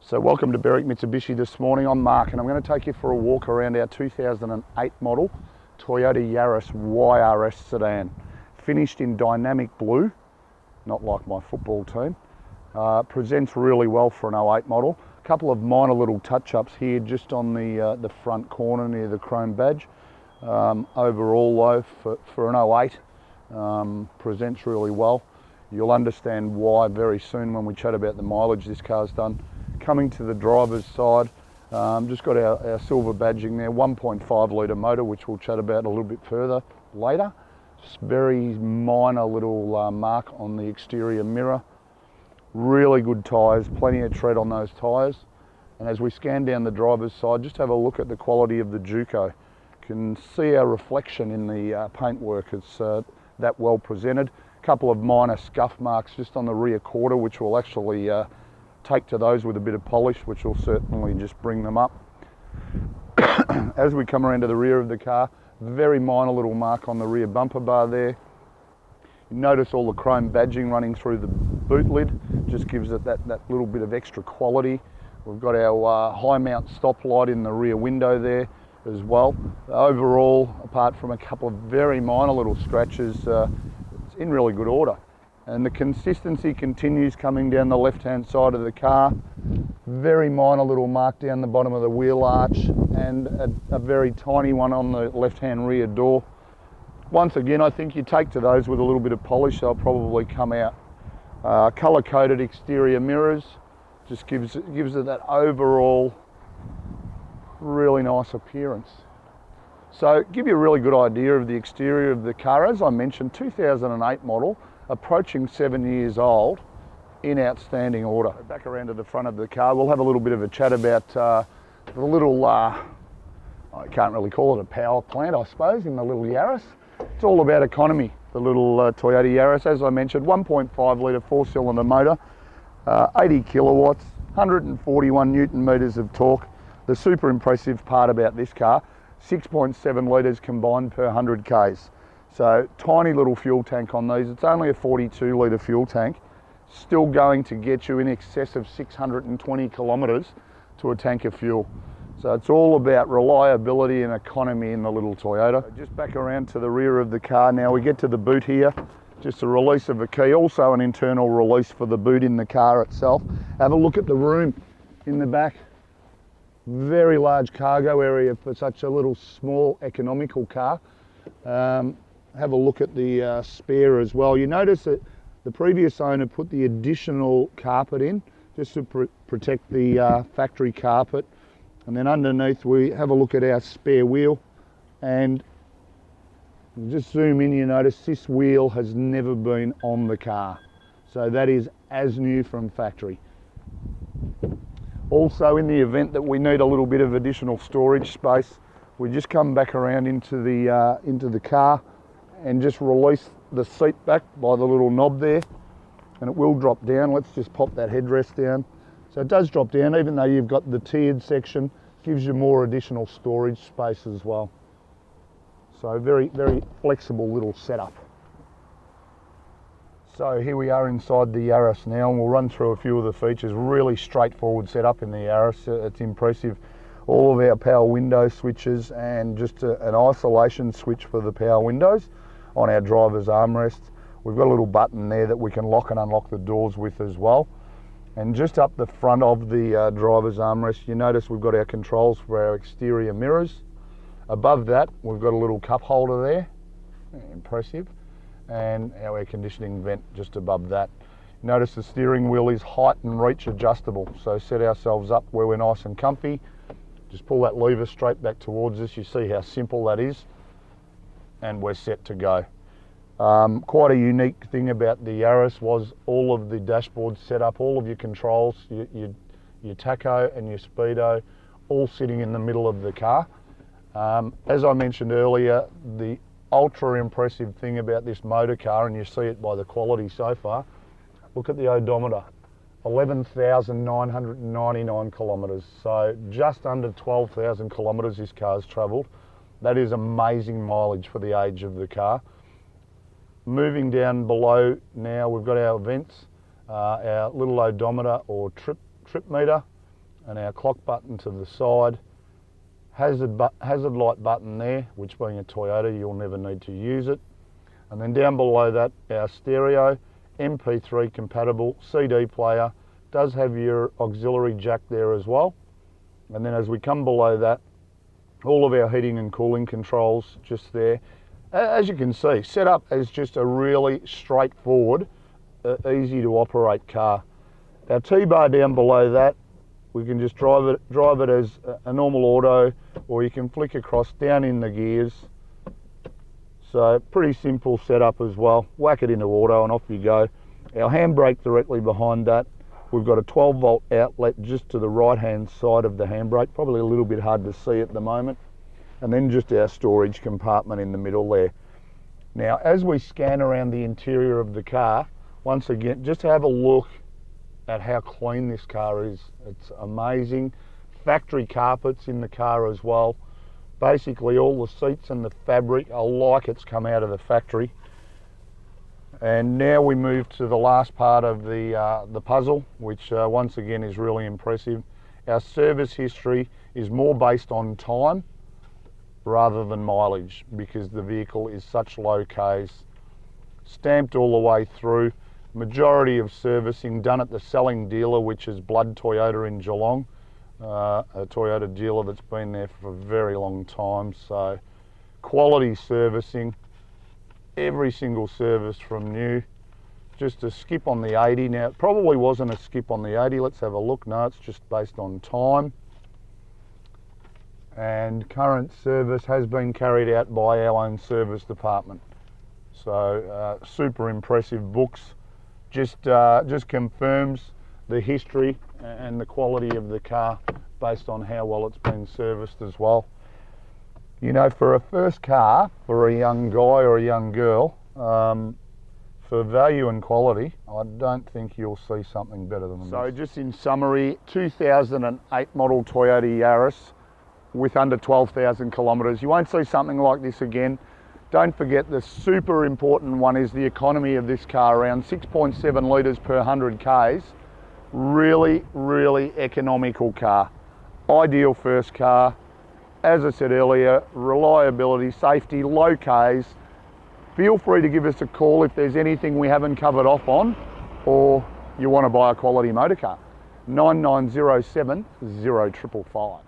So welcome to Berwick Mitsubishi this morning. I'm Mark and I'm going to take you for a walk around our 2008 model Toyota Yaris YRS sedan. Finished in dynamic blue, not like my football team. Presents really well for an 08 model. A couple of minor little touch-ups here just on the front corner near the chrome badge. Overall though, for an 08, presents really well. You'll understand why very soon when we chat about the mileage this car's done. Coming to the driver's side, just got our silver badging there, 1.5 litre motor, which we'll chat about a little bit further later. Just very minor little mark on the exterior mirror. Really good tyres, plenty of tread on those tyres. And as we scan down the driver's side, just have a look at the quality of the Juco. You can see our reflection in the paintwork. It's that well presented. A couple of minor scuff marks just on the rear quarter, which will actually take to those with a bit of polish, which will certainly just bring them up. As we come around to the rear of the car, very minor little mark on the rear bumper bar there. You notice all the chrome badging running through the boot lid, just gives it that little bit of extra quality. We've got our high mount stop light in the rear window there as well. Overall, apart from a couple of very minor little scratches, it's in really good order. And the consistency continues coming down the left-hand side of the car. Very minor little mark down the bottom of the wheel arch and a very tiny one on the left-hand rear door. Once again, I think you take to those with a little bit of polish, they'll probably come out. Colour-coded exterior mirrors just gives it that overall really nice appearance. So give you a really good idea of the exterior of the car. As I mentioned, 2008 model, approaching 7 years old, in outstanding order. Back around to the front of the car, we'll have a little bit of a chat about the little, I can't really call it a power plant, I suppose, in the little Yaris. It's all about economy, the little Toyota Yaris. As I mentioned, 1.5 litre 4-cylinder motor, 80 kilowatts, 141 newton meters of torque. The super impressive part about this car, 6.7 litres combined per 100 Ks. So tiny little fuel tank on these. It's only a 42 litre fuel tank, still going to get you in excess of 620 kilometres to a tank of fuel. So it's all about reliability and economy in the little Toyota. Just back around to the rear of the car now, we get to the boot here. Just a release of a key, also an internal release for the boot in the car itself. Have a look at the room in the back. Very large cargo area for such a little small economical car. Have a look at the spare as well. You notice that the previous owner put the additional carpet in just to protect the factory carpet. And then underneath we have a look at our spare wheel, and just zoom in, you notice this wheel has never been on the car. So that is as new from factory. Also, in the event that we need a little bit of additional storage space, we just come back around into the car and just release the seat back by the little knob there, and it will drop down. Let's just pop that headrest down. So it does drop down, even though you've got the tiered section, gives you more additional storage space as well. So very, very flexible little setup. So here we are inside the Yaris now, and we'll run through a few of the features. Really straightforward setup in the Yaris. It's impressive. All of our power window switches and just an isolation switch for the power windows on our driver's armrest. We've got a little button there that we can lock and unlock the doors with as well. And just up the front of the driver's armrest, you notice we've got our controls for our exterior mirrors. Above that, we've got a little cup holder there, impressive, and our air conditioning vent just above that. Notice the steering wheel is height and reach adjustable, so set ourselves up where we're nice and comfy. Just pull that lever straight back towards us. You see how simple that is, and we're set to go. Quite a unique thing about the Yaris was all of the dashboard set up, all of your controls, your tacho and your speedo, all sitting in the middle of the car. As I mentioned earlier, the ultra impressive thing about this motor car, and you see it by the quality so far, look at the odometer. 11,999 kilometres, so just under 12,000 kilometres this car's travelled. That is amazing mileage for the age of the car. Moving down below now, we've got our vents, our little odometer or trip meter, and our clock button to the side. Hazard light button there, which being a Toyota, you'll never need to use it. And then down below that, our stereo, MP3 compatible, CD player, does have your auxiliary jack there as well. And then as we come below that, all of our heating and cooling controls just there. As you can see, set up as just a really straightforward, easy to operate car. Our T-bar down below that, we can just drive it as a normal auto, or you can flick across down in the gears. So pretty simple setup as well. Whack it into auto and off you go. Our handbrake directly behind that. We've got a 12 volt outlet just to the right hand side of the handbrake, probably a little bit hard to see at the moment. And then just our storage compartment in the middle there. Now as we scan around the interior of the car, once again, just have a look at how clean this car is. It's amazing. Factory carpets in the car as well. Basically all the seats and the fabric are like it's come out of the factory. And now we move to the last part of the puzzle, which once again is really impressive. Our service history is more based on time rather than mileage, because the vehicle is such low Ks. Stamped all the way through. Majority of servicing done at the selling dealer, which is Blood Toyota in Geelong, a Toyota dealer that's been there for a very long time. So quality servicing, every single service from new. Just a skip on the 80. Now it probably wasn't a skip on the 80, let's have a look. No, it's just based on time. And current service has been carried out by our own service department. So super impressive books. Just confirms the history and the quality of the car based on how well it's been serviced as well. You know, for a first car, for a young guy or a young girl, for value and quality, I don't think you'll see something better than this. So just in summary, 2008 model Toyota Yaris with under 12,000 kilometres. You won't see something like this again. Don't forget, the super important one is the economy of this car, around 6.7 litres per 100 Ks. Really, really economical car. Ideal first car. As I said earlier, reliability, safety, low Ks. Feel free to give us a call if there's anything we haven't covered off on, or you want to buy a quality motor car. 9907 0555.